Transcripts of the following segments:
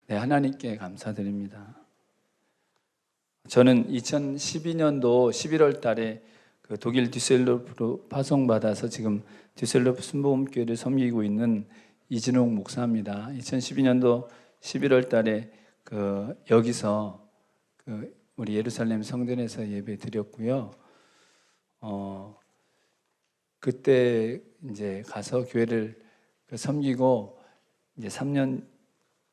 네, 하나님께 감사드립니다. 저는 2012년도 11월 달에 그 독일 düsseldorf로 파송받아서 지금 düsseldorf 순복음교회를 섬기고 있는 이진옥 목사입니다. 2012년도 11월 달에 여기서 우리 예루살렘 성전에서 예배 드렸고요. 그때 이제 가서 교회를 섬기고 이제 3년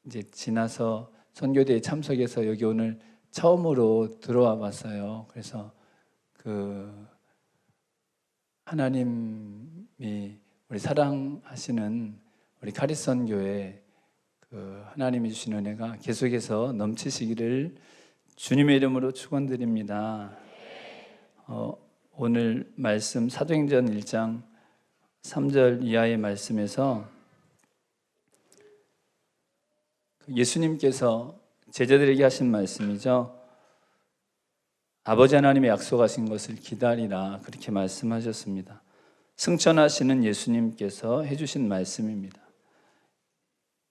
이제 지나서 선교대에 참석해서 여기 오늘 처음으로 들어와 봤어요. 그래서 하나님이 우리 사랑하시는 우리 카리선 교회 하나님이 주신 은혜가 계속해서 넘치시기를 주님의 이름으로 축원드립니다. 오늘 말씀 사도행전 1장 3절 이하의 말씀에서 예수님께서 제자들에게 하신 말씀이죠. 아버지 하나님의 약속하신 것을 기다리라, 그렇게 말씀하셨습니다. 승천하시는 예수님께서 해주신 말씀입니다.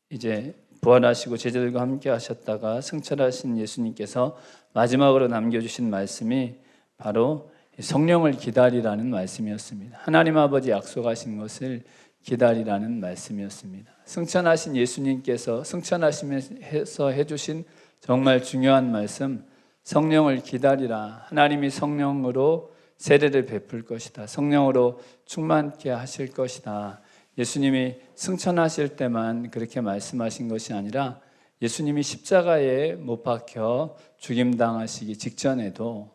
이제 부활하시고 제자들과 함께 하셨다가 승천하신 예수님께서 마지막으로 남겨주신 말씀이 바로 성령을 기다리라는 말씀이었습니다. 하나님 아버지 약속하신 것을 기다리라는 말씀이었습니다. 승천하신 예수님께서 승천하시면서 해주신 정말 중요한 말씀, 성령을 기다리라. 하나님이 성령으로 세례를 베풀 것이다. 성령으로 충만케 하실 것이다. 예수님이 승천하실 때만 그렇게 말씀하신 것이 아니라 예수님이 십자가에 못 박혀 죽임당하시기 직전에도,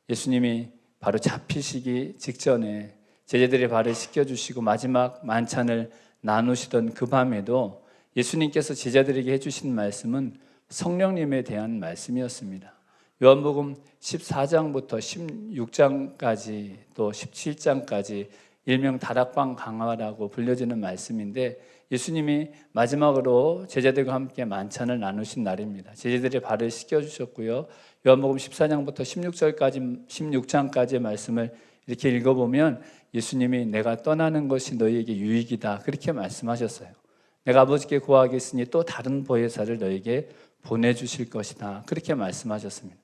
예수님이 바로 잡히시기 직전에 제자들의 발을 씻겨주시고 마지막 만찬을 나누시던 그 밤에도 예수님께서 제자들에게 해주신 말씀은 성령님에 대한 말씀이었습니다. 요한복음 14장부터 16장까지 또 17장까지 일명 다락방 강화라고 불려지는 말씀인데, 예수님이 마지막으로 제자들과 함께 만찬을 나누신 날입니다. 제자들의 발을 씻겨주셨고요. 요한복음 14장부터 16장까지의 말씀을 이렇게 읽어보면 예수님이 내가 떠나는 것이 너희에게 유익이다, 그렇게 말씀하셨어요. 내가 아버지께 구하겠으니 또 다른 보혜사를 너희에게 보내주실 것이다, 그렇게 말씀하셨습니다.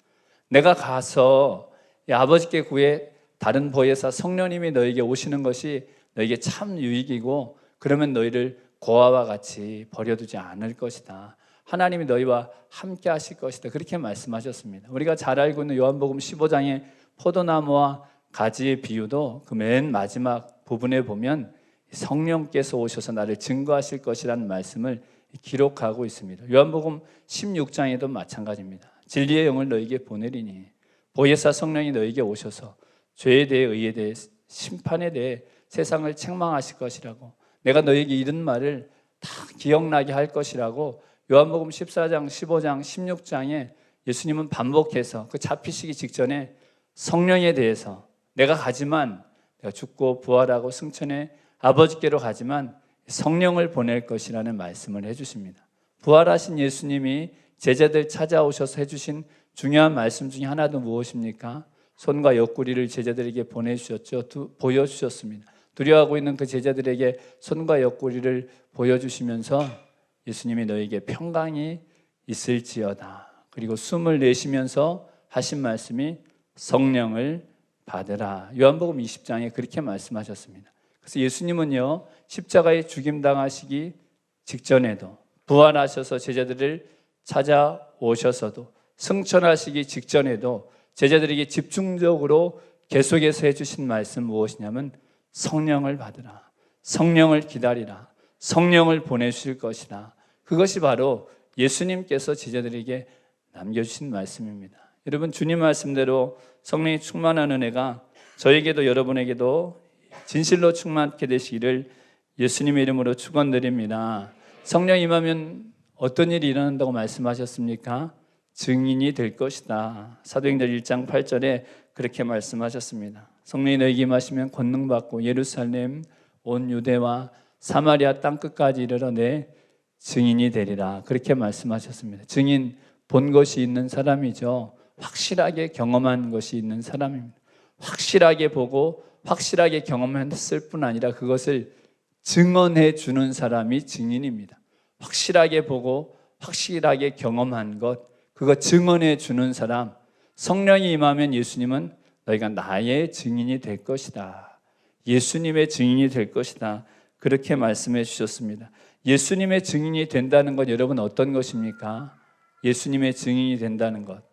내가 가서 아버지께 구해 다른 보혜사 성령님이 너희에게 오시는 것이 너희에게 참 유익이고, 그러면 너희를 고아와 같이 버려두지 않을 것이다. 하나님이 너희와 함께 하실 것이다, 그렇게 말씀하셨습니다. 우리가 잘 알고 있는 요한복음 15장의 포도나무와 가지의 비유도 그 맨 마지막 부분에 보면 성령께서 오셔서 나를 증거하실 것이라는 말씀을 기록하고 있습니다. 요한복음 16장에도 마찬가지입니다. 진리의 영을 너희에게 보내리니 보혜사 성령이 너희에게 오셔서 죄에 대해, 의에 대해, 심판에 대해 세상을 책망하실 것이라고, 내가 너희에게 이런 말을 다 기억나게 할 것이라고 요한복음 14장, 15장, 16장에 예수님은 반복해서 그 잡히시기 직전에 성령에 대해서 내가 가지만, 내가 죽고 부활하고 승천해 아버지께로 가지만 성령을 보낼 것이라는 말씀을 해주십니다. 부활하신 예수님이 제자들 찾아오셔서 해주신 중요한 말씀 중에 하나도 무엇입니까? 손과 옆구리를 제자들에게 보여주셨습니다. 두려워하고 있는 그 제자들에게 손과 옆구리를 보여주시면서 예수님이 너에게 평강이 있을지어다, 그리고 숨을 내쉬면서 하신 말씀이 성령을 받으라. 요한복음 20장에 그렇게 말씀하셨습니다. 그래서 예수님은요, 십자가에 죽임당하시기 직전에도, 부활하셔서 제자들을 찾아오셔서도, 승천하시기 직전에도 제자들에게 집중적으로 계속해서 해주신 말씀 무엇이냐면 성령을 받으라, 성령을 기다리라, 성령을 보내실 것이다. 그것이 바로 예수님께서 제자들에게 남겨주신 말씀입니다. 여러분, 주님 말씀대로 성령이 충만한 은혜가 저에게도 여러분에게도 진실로 충만케 되시기를 예수님의 이름으로 축원드립니다. 성령 임하면 어떤 일이 일어난다고 말씀하셨습니까? 증인이 될 것이다. 사도행전 1장 8절에 그렇게 말씀하셨습니다. 성령이 너희에게 임하시면 권능 받고 예루살렘 온 유대와 사마리아 땅끝까지 이르러 내 증인이 되리라, 그렇게 말씀하셨습니다. 증인, 본 것이 있는 사람이죠. 확실하게 경험한 것이 있는 사람입니다. 확실하게 보고 확실하게 경험했을 뿐 아니라 그것을 증언해 주는 사람이 증인입니다. 확실하게 보고 확실하게 경험한 것, 그거 증언해 주는 사람, 성령이 임하면 예수님은 너희가 나의 증인이 될 것이다. 예수님의 증인이 될 것이다. 그렇게 말씀해 주셨습니다. 예수님의 증인이 된다는 건 여러분 어떤 것입니까? 예수님의 증인이 된다는 것.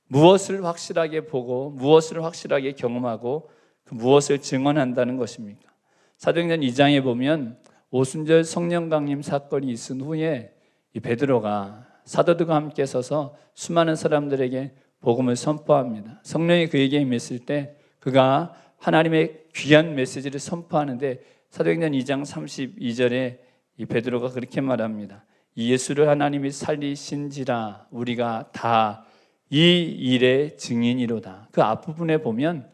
무엇을 확실하게 보고 무엇을 확실하게 경험하고 그 무엇을 증언한다는 것입니까? 사도행전 2장에 보면 오순절 성령 강림 사건이 있은 후에 이 베드로가 사도들과 함께 서서 수많은 사람들에게 복음을 선포합니다. 성령이 그에게 임했을 때 그가 하나님의 귀한 메시지를 선포하는데 사도행전 2장 32절에 이 베드로가 그렇게 말합니다. 이 예수를 하나님이 살리신지라 우리가 다 이 일의 증인이로다. 그 앞부분에 보면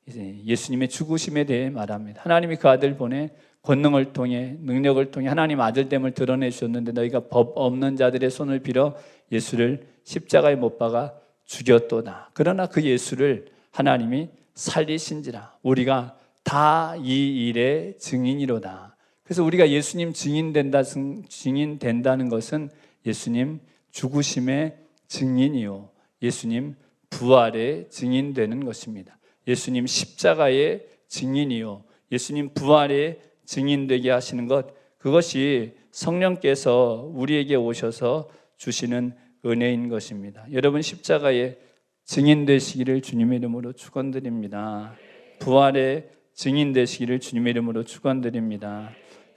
이제 예수님의 죽으심에 대해 말합니다. 하나님이 그 아들 보내 권능을 통해 능력을 통해 하나님 아들됨을 드러내 주셨는데 너희가 법 없는 자들의 손을 빌어 예수를 십자가에 못 박아 죽였도다. 그러나 그 예수를 하나님이 살리신지라 우리가 다 이 일의 증인이로다. 그래서 우리가 예수님 증인된다는 것은 예수님 죽으심의 증인이요 예수님 부활의 증인되는 것입니다. 예수님 십자가의 증인이요 예수님 부활의 증인되게 하시는 것, 그것이 성령께서 우리에게 오셔서 주시는 은혜인 것입니다. 여러분 십자가의 증인되시기를 주님의 이름으로 축원드립니다. 부활의 증인되시기를 주님의 이름으로 축원드립니다.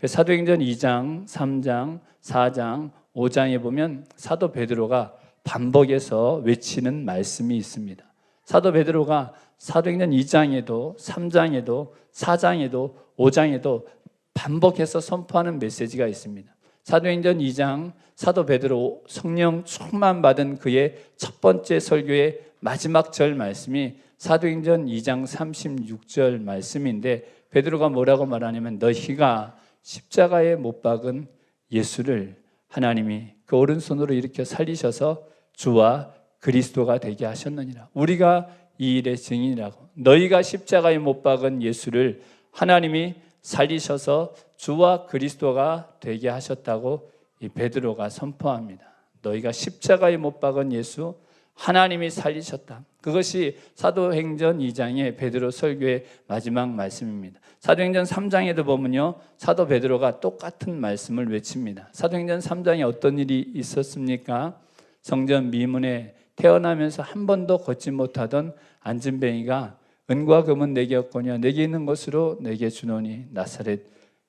사도행전 2장, 3장, 4장, 5장에 보면 사도 베드로가 반복해서 외치는 말씀이 있습니다. 사도 베드로가 사도행전 2장에도 3장에도 4장에도 5장에도 반복해서 선포하는 메시지가 있습니다. 사도행전 2장 사도 베드로 성령 충만 받은 그의 첫 번째 설교의 마지막 절 말씀이 사도행전 2장 36절 말씀인데 베드로가 뭐라고 말하냐면 너희가 십자가에 못 박은 예수를 하나님이 그 오른손으로 일으켜 살리셔서 주와 그리스도가 되게 하셨느니라. 우리가 이 일의 증인이라고. 너희가 십자가에 못 박은 예수를 하나님이 살리셔서 주와 그리스도가 되게 하셨다고 이 베드로가 선포합니다. 너희가 십자가에 못 박은 예수 하나님이 살리셨다. 그것이 사도행전 2장의 베드로 설교의 마지막 말씀입니다. 사도행전 3장에도 보면요 사도 베드로가 똑같은 말씀을 외칩니다. 사도행전 3장에 어떤 일이 있었습니까? 성전 미문에 태어나면서 한 번도 걷지 못하던 안진뱅이가 은과 금은 내게 없거니와 내게 있는 것으로 내게 주노니 나사렛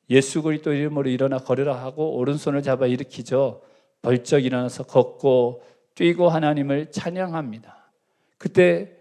예수 그리스도 이름으로 일어나 걸으라 하고 오른손을 잡아 일으키죠. 벌쩍 일어나서 걷고 뛰고 하나님을 찬양합니다. 그때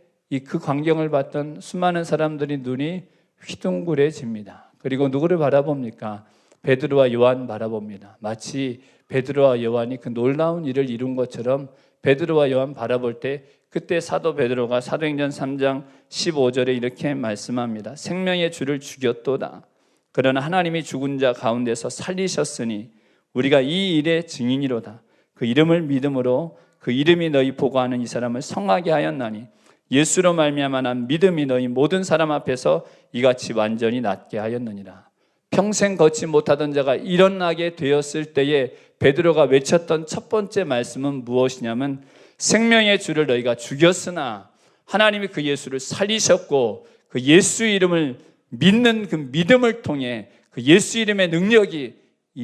그 광경을 봤던 수많은 사람들이 눈이 휘둥그레집니다. 그리고 누구를 바라봅니까? 베드로와 요한 바라봅니다. 마치 베드로와 요한이 그 놀라운 일을 이룬 것처럼 베드로와 요한 바라볼 때 그때 사도 베드로가 사도행전 3장 15절에 이렇게 말씀합니다. 생명의 주를 죽였도다. 그러나 하나님이 죽은 자 가운데서 살리셨으니 우리가 이 일의 증인이로다. 그 이름을 믿음으로 그 이름이 너희 보고하는 이 사람을 성하게 하였나니 예수로 말미암아 난 믿음이 너희 모든 사람 앞에서 이같이 완전히 낫게 하였느니라. 평생 걷지 못하던 자가 일어나게 되었을 때에 베드로가 외쳤던 첫 번째 말씀은 무엇이냐면 생명의 주를 너희가 죽였으나 하나님이 그 예수를 살리셨고 그 예수 이름을 믿는 그 믿음을 통해 그 예수 이름의 능력이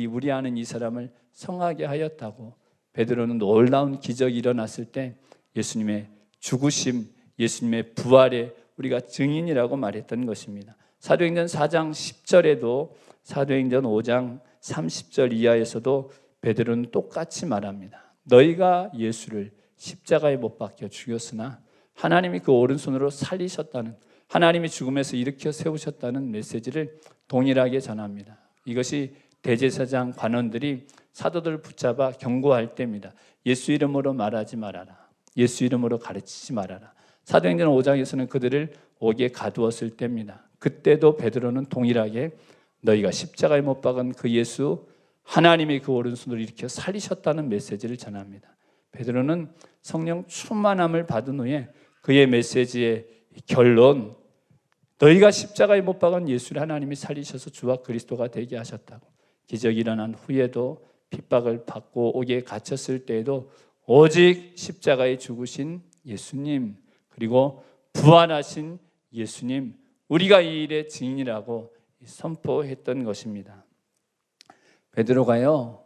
우리 아는 이 사람을 성하게 하였다고. 베드로는 놀라운 기적이 일어났을 때 예수님의 죽으심, 예수님의 부활에 우리가 증인이라고 말했던 것입니다. 사도행전 4장 10절에도 사도행전 5장 30절 이하에서도 베드로는 똑같이 말합니다. 너희가 예수를 십자가에 못 박혀 죽였으나 하나님이 그 오른손으로 살리셨다는, 하나님이 죽음에서 일으켜 세우셨다는 메시지를 동일하게 전합니다. 이것이 대제사장 관원들이 사도들을 붙잡아 경고할 때입니다. 예수 이름으로 말하지 말아라. 예수 이름으로 가르치지 말아라. 사도행전 5장에서는 그들을 옥에 가두었을 때입니다. 그때도 베드로는 동일하게 너희가 십자가에 못 박은 그 예수 하나님이 그 오른손으로 일으켜 살리셨다는 메시지를 전합니다. 베드로는 성령 충만함을 받은 후에 그의 메시지의 결론, 너희가 십자가에 못 박은 예수를 하나님이 살리셔서 주와 그리스도가 되게 하셨다고. 기적이 일어난 후에도 핍박을 받고 옥에 갇혔을 때에도 오직 십자가에 죽으신 예수님, 그리고 부활하신 예수님, 우리가 이 일의 증인이라고 선포했던 것입니다. 베드로가요,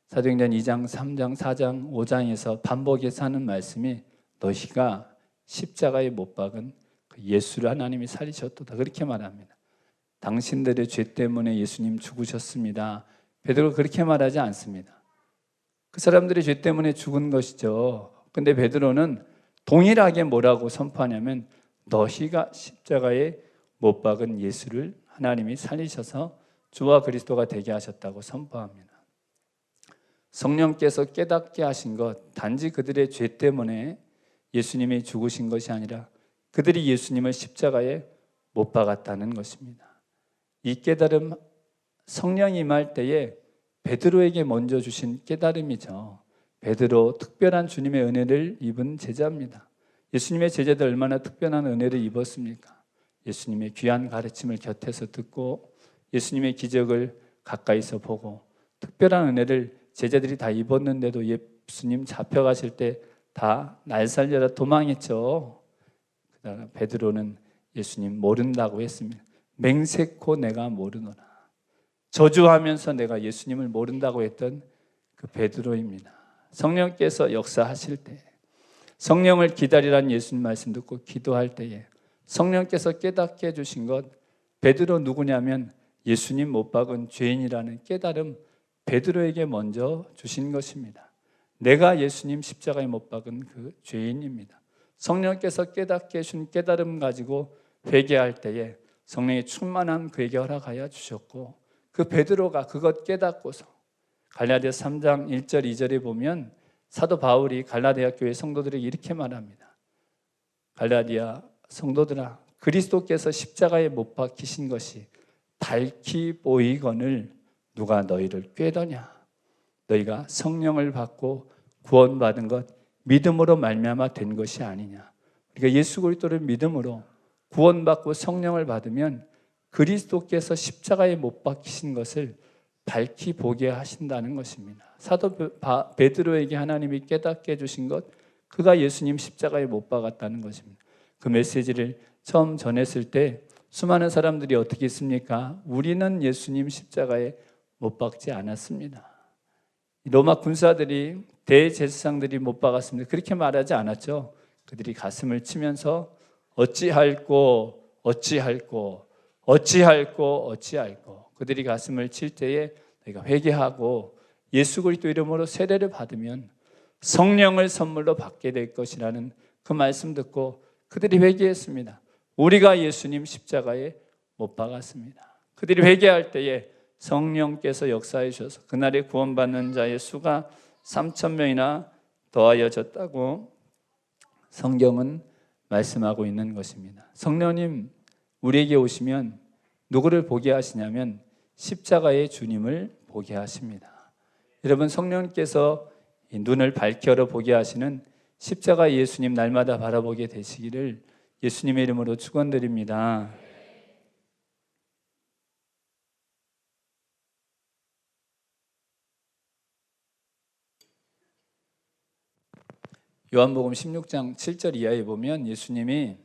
사도행전 2장, 3장, 4장, 5장에서 반복해서 하는 말씀이 너희가 십자가에 못 박은 그 예수를 하나님이 살리셨도다, 그렇게 말합니다. 당신들의 죄 때문에 예수님 죽으셨습니다. 베드로가 그렇게 말하지 않습니다. 그 사람들의 죄 때문에 죽은 것이죠. 근데 베드로는 동일하게 뭐라고 선포하냐면 너희가 십자가에 못 박은 예수를 하나님이 살리셔서 주와 그리스도가 되게 하셨다고 선포합니다. 성령께서 깨닫게 하신 것, 단지 그들의 죄 때문에 예수님이 죽으신 것이 아니라 그들이 예수님을 십자가에 못 박았다는 것입니다. 이 깨달음, 성령이 임할 때에 베드로에게 먼저 주신 깨달음이죠. 베드로, 특별한 주님의 은혜를 입은 제자입니다. 예수님의 제자들 얼마나 특별한 은혜를 입었습니까? 예수님의 귀한 가르침을 곁에서 듣고 예수님의 기적을 가까이서 보고 특별한 은혜를 제자들이 다 입었는데도 예수님 잡혀가실 때 다 날 살려라 도망했죠. 그러나 베드로는 예수님 모른다고 했습니다. 맹세코 내가 모르노라. 저주하면서 내가 예수님을 모른다고 했던 그 베드로입니다. 성령께서 역사하실 때, 성령을 기다리라는 예수님 말씀 듣고 기도할 때에 성령께서 깨닫게 해주신 것, 베드로 누구냐면 예수님 못 박은 죄인이라는 깨달음, 베드로에게 먼저 주신 것입니다. 내가 예수님 십자가에 못 박은 그 죄인입니다. 성령께서 깨닫게 해준 깨달음 가지고 회개할 때에 성령의 충만함 그에게 허락하여 주셨고, 그 베드로가 그것 깨닫고서 갈라디아 3장 1절 2절에 보면 사도 바울이 갈라디아 교회 성도들에게 이렇게 말합니다. 갈라디아 성도들아, 그리스도께서 십자가에 못 박히신 것이 밝히 보이거늘 누가 너희를 꾀더냐. 너희가 성령을 받고 구원받은 것 믿음으로 말미암아 된 것이 아니냐. 우리가 예수 그리스도를 믿음으로 구원받고 성령을 받으면 그리스도께서 십자가에 못 박히신 것을 밝히 보게 하신다는 것입니다. 사도 베드로에게 하나님이 깨닫게 해주신 것, 그가 예수님 십자가에 못 박았다는 것입니다. 그 메시지를 처음 전했을 때 수많은 사람들이 어떻게 했습니까? 우리는 예수님 십자가에 못 박지 않았습니다. 로마 군사들이, 대제사장들이 못 박았습니다. 그렇게 말하지 않았죠. 그들이 가슴을 치면서 어찌할꼬 어찌할꼬 어찌할꼬 어찌할꼬, 그들이 가슴을 칠 때에 내가 회개하고 예수 그리스도 이름으로 세례를 받으면 성령을 선물로 받게 될 것이라는 그 말씀 듣고 그들이 회개했습니다. 우리가 예수님 십자가에 못 박았습니다. 그들이 회개할 때에 성령께서 역사해 주셔서 그날에 구원받는 자의 수가 3,000명이나 더하여졌다고 성경은 말씀하고 있는 것입니다. 성령님 우리에게 오시면 누구를 보게 하시냐면 십자가의 주님을 보게 하십니다. 여러분, 성령께서 눈을 밝게 열어 보게 하시는 십자가 예수님 날마다 바라보게 되시기를 예수님의 이름으로 축원드립니다. 요한복음 16장 7절 이하에 보면 예수님이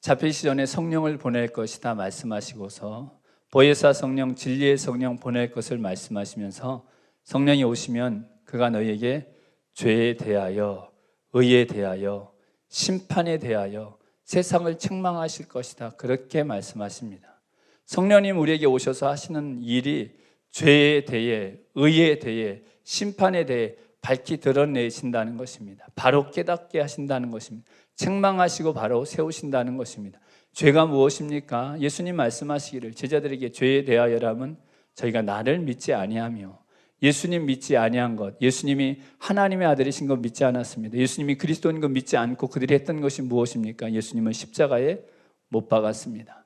잡히시기 전에 성령을 보낼 것이다 말씀하시고서 보혜사 성령, 진리의 성령 보낼 것을 말씀하시면서 성령이 오시면 그가 너희에게 죄에 대하여, 의에 대하여, 심판에 대하여 세상을 책망하실 것이다, 그렇게 말씀하십니다. 성령님 우리에게 오셔서 하시는 일이 죄에 대해, 의에 대해, 심판에 대해 밝히 드러내신다는 것입니다. 바로 깨닫게 하신다는 것입니다. 책망하시고 바로 세우신다는 것입니다. 죄가 무엇입니까? 예수님 말씀하시기를 제자들에게 죄에 대하여라면 저희가 나를 믿지 아니하며, 예수님 믿지 아니한 것, 예수님이 하나님의 아들이신 것 믿지 않았습니다. 예수님이 그리스도인 것 믿지 않고 그들이 했던 것이 무엇입니까? 예수님을 십자가에 못 박았습니다.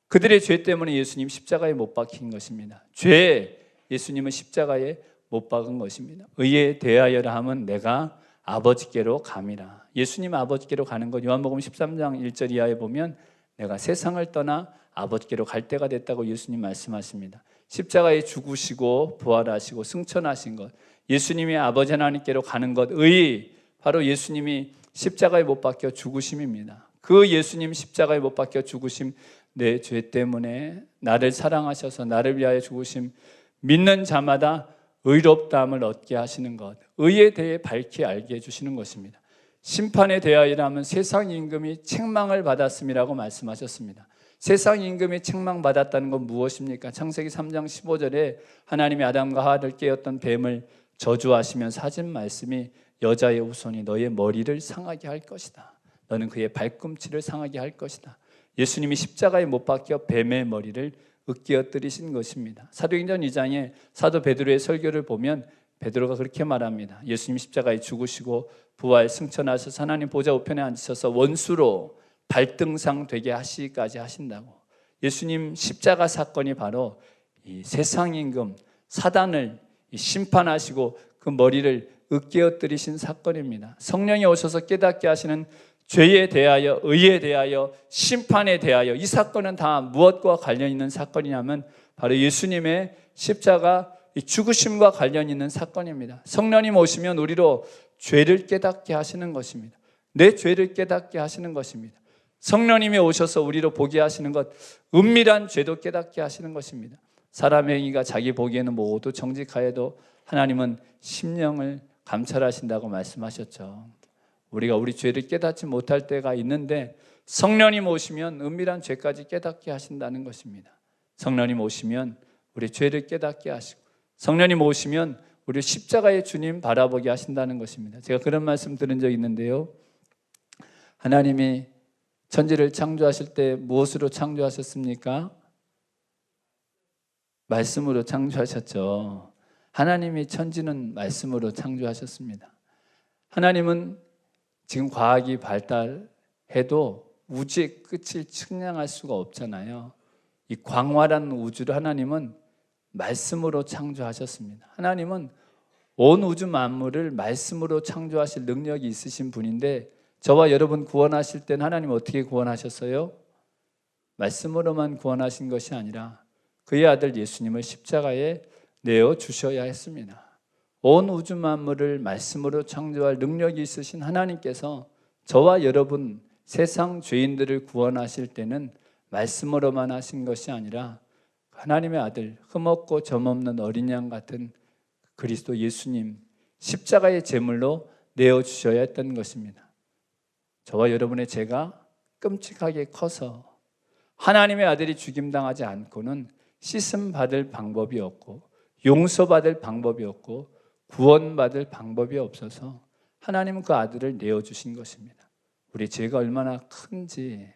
그들의 죄 때문에 예수님 십자가에 못 박힌 것입니다. 죄, 예수님은 십자가에 못 박은 것입니다. 의에 대하여라 하면 내가 아버지께로 감이라. 예수님 아버지께로 가는 것, 요한복음 13장 1절 이하에 보면 내가 세상을 떠나 아버지께로 갈 때가 됐다고 예수님 말씀하십니다. 십자가에 죽으시고 부활하시고 승천하신 것, 예수님이 아버지 하나님께로 가는 것의 바로 예수님이 십자가에 못 박혀 죽으심입니다. 그 예수님 십자가에 못 박혀 죽으심, 내 죄 때문에 나를 사랑하셔서 나를 위하여 죽으심, 믿는 자마다 의롭다함을 얻게 하시는 것, 의에 대해 밝히 알게 해주시는 것입니다. 심판에 대하여라면 세상 임금이 책망을 받았음이라고 말씀하셨습니다. 세상 임금이 책망받았다는 건 무엇입니까? 창세기 3장 15절에 하나님이 아담과 하와를 깨었던 뱀을 저주하시면서 하신 말씀이 여자의 후손이 너의 머리를 상하게 할 것이다. 너는 그의 발꿈치를 상하게 할 것이다. 예수님이 십자가에 못 박혀 뱀의 머리를 으깨어뜨리신 것입니다. 사도행전 2장에 사도 베드로의 설교를 보면 베드로가 그렇게 말합니다. 예수님 십자가에 죽으시고 부활 승천하셔서 하나님 보좌 우편에 앉으셔서 원수로 발등상 되게 하시기까지 하신다고. 예수님 십자가 사건이 바로 이 세상 임금 사단을 심판하시고 그 머리를 으깨어뜨리신 사건입니다. 성령이 오셔서 깨닫게 하시는 죄에 대하여, 의에 대하여, 심판에 대하여, 이 사건은 다 무엇과 관련 있는 사건이냐면 바로 예수님의 십자가 죽으심과 관련 있는 사건입니다. 성령님 오시면 우리로 죄를 깨닫게 하시는 것입니다. 내 죄를 깨닫게 하시는 것입니다. 성령님이 오셔서 우리로 보게 하시는 것, 은밀한 죄도 깨닫게 하시는 것입니다. 사람의 행위가 자기 보기에는 모두 정직하여도 하나님은 심령을 감찰하신다고 말씀하셨죠. 우리가 우리 죄를 깨닫지 못할 때가 있는데 성령님 오시면 은밀한 죄까지 깨닫게 하신다는 것입니다. 성령님 오시면 우리 죄를 깨닫게 하시고 성령님 오시면 우리 십자가의 주님 바라보게 하신다는 것입니다. 제가 그런 말씀 들은 적이 있는데요. 하나님이 천지를 창조하실 때 무엇으로 창조하셨습니까? 말씀으로 창조하셨죠. 하나님이 천지는 말씀으로 창조하셨습니다. 하나님은 지금 과학이 발달해도 우주의 끝을 측량할 수가 없잖아요. 이 광활한 우주를 하나님은 말씀으로 창조하셨습니다. 하나님은 온 우주 만물을 말씀으로 창조하실 능력이 있으신 분인데 저와 여러분 구원하실 때는 하나님 어떻게 구원하셨어요? 말씀으로만 구원하신 것이 아니라 그의 아들 예수님을 십자가에 내어 주셔야 했습니다. 온 우주 만물을 말씀으로 창조할 능력이 있으신 하나님께서 저와 여러분 세상 죄인들을 구원하실 때는 말씀으로만 하신 것이 아니라 하나님의 아들, 흠없고 점없는 어린 양 같은 그리스도 예수님 십자가의 제물로 내어주셔야 했던 것입니다. 저와 여러분의 죄가 끔찍하게 커서 하나님의 아들이 죽임당하지 않고는 씻음받을 방법이 없고 용서받을 방법이 없고 구원받을 방법이 없어서 하나님은 그 아들을 내어주신 것입니다. 우리 죄가 얼마나 큰지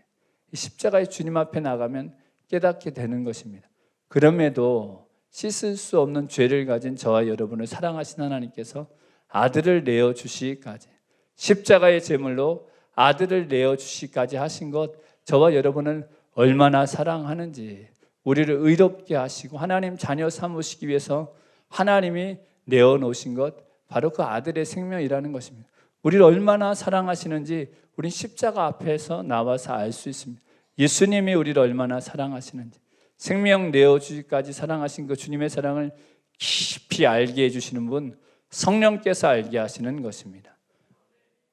십자가의 주님 앞에 나가면 깨닫게 되는 것입니다. 그럼에도 씻을 수 없는 죄를 가진 저와 여러분을 사랑하신 하나님께서 아들을 내어주시기까지 십자가의 제물로 아들을 내어주시기까지 하신 것, 저와 여러분을 얼마나 사랑하는지, 우리를 의롭게 하시고 하나님 자녀 삼으시기 위해서 하나님이 내어놓으신 것, 바로 그 아들의 생명이라는 것입니다. 우리를 얼마나 사랑하시는지 우린 십자가 앞에서 나와서 알 수 있습니다. 예수님이 우리를 얼마나 사랑하시는지, 생명 내어주기까지 사랑하신 그 주님의 사랑을 깊이 알게 해주시는 분, 성령께서 알게 하시는 것입니다.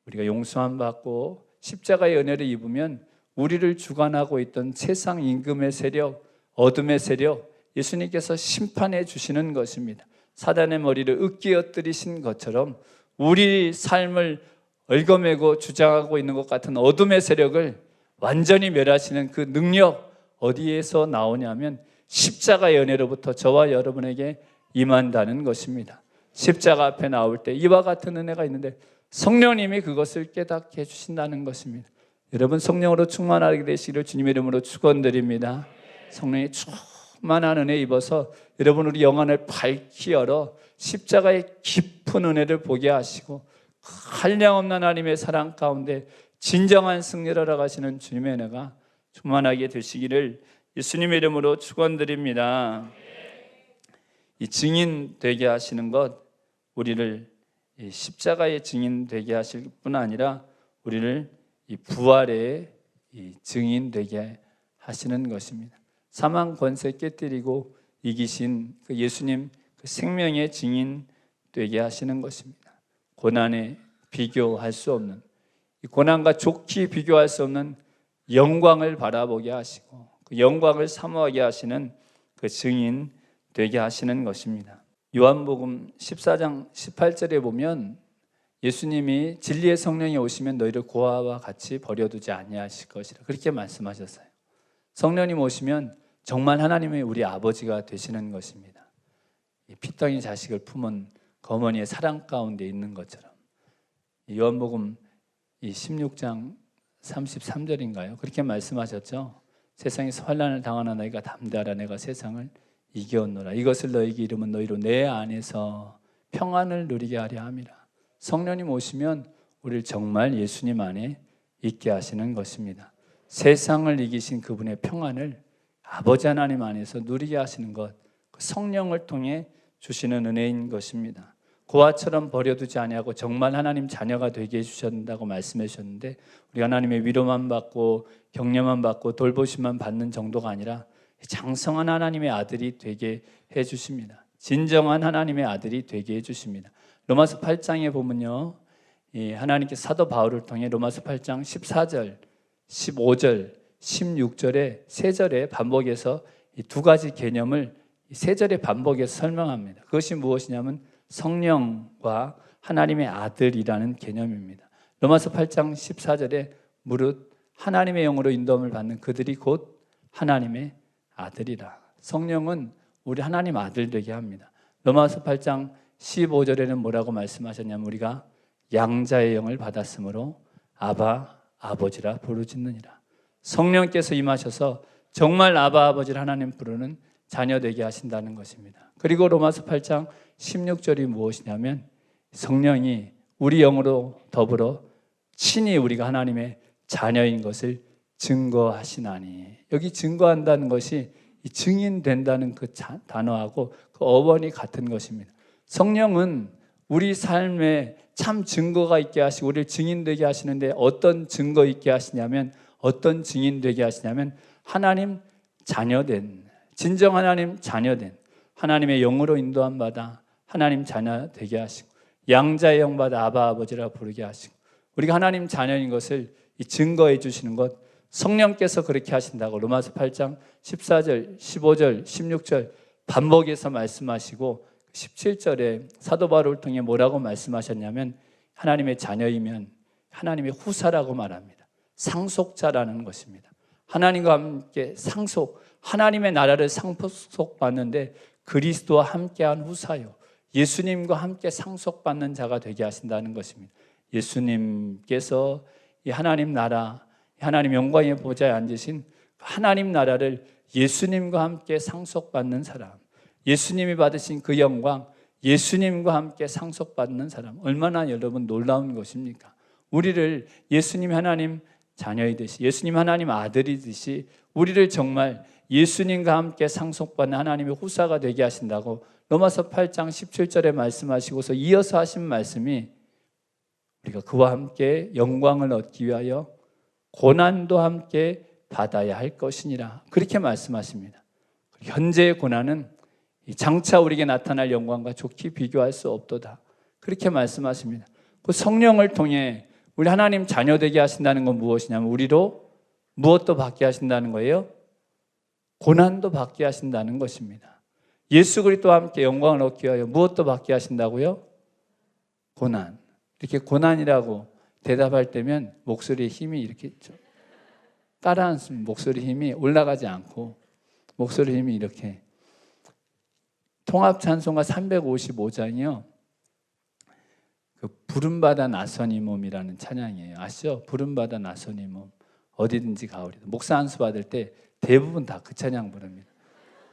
우리가 용서함 받고 십자가의 은혜를 입으면 우리를 주관하고 있던 세상 임금의 세력, 어둠의 세력, 예수님께서 심판해 주시는 것입니다. 사단의 머리를 으깨어뜨리신 것처럼 우리 삶을 얽어매고 주장하고 있는 것 같은 어둠의 세력을 완전히 멸하시는 그 능력, 어디에서 나오냐면 십자가의 은혜로부터 저와 여러분에게 임한다는 것입니다. 십자가 앞에 나올 때 이와 같은 은혜가 있는데 성령님이 그것을 깨닫게 해주신다는 것입니다. 여러분 성령으로 충만하게 되시기를 주님의 이름으로 축원드립니다. 성령이 충만한 은혜 입어서 여러분 우리 영안을 밝히 열어 십자가의 깊은 은혜를 보게 하시고 한량없는 하나님의 사랑 가운데 진정한 승리를 알아가시는 주님의 은혜가 충만하게 되시기를 예수님의 이름으로 축원드립니다. 이 증인 되게 하시는 것, 우리를 이 십자가의 증인 되게 하실 뿐 아니라 우리를 이 부활의 이 증인 되게 하시는 것입니다. 사망 권세 깨뜨리고 이기신 그 예수님 그 생명의 증인 되게 하시는 것입니다. 고난에 비교할 수 없는, 이 고난과 좋게 비교할 수 없는 영광을 바라보게 하시고 그 영광을 사모하게 하시는 그 증인 되게 하시는 것입니다. 요한복음 14장 18절에 보면 예수님이 진리의 성령이 오시면 너희를 고아와 같이 버려두지 아니하실 것이라 그렇게 말씀하셨어요. 성령님 오시면 정말 하나님의 우리 아버지가 되시는 것입니다. 피덩이 자식을 품은 그 어머니의 사랑 가운데 있는 것처럼 요한복음 16장 33절인가요? 그렇게 말씀하셨죠. 세상에서 환난을 당하나 너희가 담대하라. 내가 세상을 이겨오노라. 이것을 너희에게 이르면 너희로 내 안에서 평안을 누리게 하려 함이라. 성령님 오시면 우리를 정말 예수님 안에 있게 하시는 것입니다. 세상을 이기신 그분의 평안을 아버지 하나님 안에서 누리게 하시는 것, 그 성령을 통해 주시는 은혜인 것입니다. 고아처럼 버려두지 아니하고 정말 하나님 자녀가 되게 해주신다고 말씀해 주셨는데, 우리 하나님의 위로만 받고 격려만 받고 돌보심만 받는 정도가 아니라 장성한 하나님의 아들이 되게 해주십니다. 진정한 하나님의 아들이 되게 해주십니다. 로마서 8장에 보면요, 하나님께 사도 바울을 통해 로마서 8장 14절, 15절, 16절에 세 절에 반복해서 이 두 가지 개념을 세 절에 반복해서 설명합니다. 그것이 무엇이냐면 성령과 하나님의 아들이라는 개념입니다. 로마서 8장 14절에 무릇 하나님의 영으로 인도함을 받는 그들이 곧 하나님의 아들이라. 성령은 우리 하나님 아들 되게 합니다. 로마서 8장 15절에는 뭐라고 말씀하셨냐면 우리가 양자의 영을 받았으므로 아바 아버지라 부르짖느니라. 성령께서 임하셔서 정말 아바 아버지를 하나님 부르는 자녀 되게 하신다는 것입니다. 그리고 로마서 8장 16절이 무엇이냐면 성령이 우리 영으로 더불어 친히 우리가 하나님의 자녀인 것을 증거하시나니. 여기 증거한다는 것이 증인된다는 그 단어하고 그 어원이 같은 것입니다. 성령은 우리 삶에 참 증거가 있게 하시고 우리를 증인되게 하시는데 어떤 증거 있게 하시냐면, 어떤 증인되게 하시냐면 하나님 자녀된, 진정 하나님 자녀된, 하나님의 영으로 인도함 받아 하나님 자녀 되게 하시고 양자의 영 받아 아바 아버지라 부르게 하시고 우리가 하나님 자녀인 것을 증거해 주시는 것, 성령께서 그렇게 하신다고 로마서 8장 14절, 15절, 16절 반복해서 말씀하시고 17절에 사도 바울을 통해 뭐라고 말씀하셨냐면 하나님의 자녀이면 하나님의 후사라고 말합니다. 상속자라는 것입니다. 하나님과 함께 상속, 하나님의 나라를 상속받는데 그리스도와 함께한 후사요, 예수님과 함께 상속받는 자가 되게 하신다는 것입니다. 예수님께서 이 하나님 나라, 하나님 영광의 보좌에 앉으신 하나님 나라를 예수님과 함께 상속받는 사람, 예수님이 받으신 그 영광, 예수님과 함께 상속받는 사람, 얼마나 여러분 놀라운 것입니까? 우리를 예수님 하나님 자녀이듯이, 예수님 하나님 아들이듯이 우리를 정말 예수님과 함께 상속받는 하나님의 후사가 되게 하신다고 로마서 8장 17절에 말씀하시고서 이어서 하신 말씀이 우리가 그와 함께 영광을 얻기 위하여 고난도 함께 받아야 할 것이니라, 그렇게 말씀하십니다. 현재의 고난은 장차 우리에게 나타날 영광과 좋게 비교할 수 없도다, 그렇게 말씀하십니다. 그 성령을 통해 우리 하나님 자녀 되게 하신다는 건 무엇이냐면 우리로 무엇도 받게 하신다는 거예요? 고난도 받게 하신다는 것입니다. 예수 그리스도와 함께 영광을 얻기 위하여 무엇도 받게 하신다고요? 고난. 이렇게 고난이라고 대답할 때면 목소리에 힘이 이렇게 따라앉으면 목소리 힘이 올라가지 않고 목소리 힘이 이렇게. 통합찬송가 355장이요, 그 부름받아 나선 이 몸이라는 찬양이에요. 아시죠? 부름받아 나선 이 몸 어디든지 가오리다. 목사 안수 받을 때 대부분 다 그 찬양 부릅니다.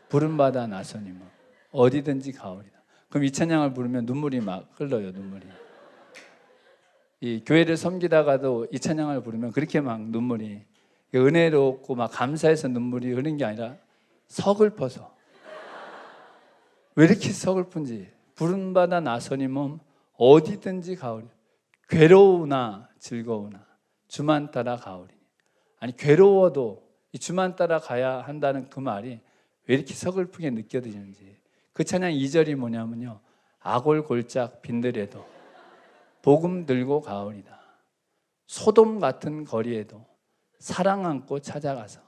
부름받아 나선 이 몸 어디든지 가오리다. 그럼 이 찬양을 부르면 눈물이 막 흘러요. 눈물이. 이 교회를 섬기다가도 이 찬양을 부르면 그렇게 막 눈물이, 은혜롭고 막 감사해서 눈물이 흐르는 게 아니라 서글퍼서. 왜 이렇게 서글픈지. 부름받아 나선 이 몸 어디든지 가오리. 괴로우나 즐거우나 주만 따라 가오리. 아니 괴로워도 이 주만 따라 가야 한다는 그 말이 왜 이렇게 서글프게 느껴지는지. 그 찬양 2절이 뭐냐면요, 아골골짝 빈들에도 복음 들고 가오리다. 소돔 같은 거리에도 사랑 안고 찾아가서.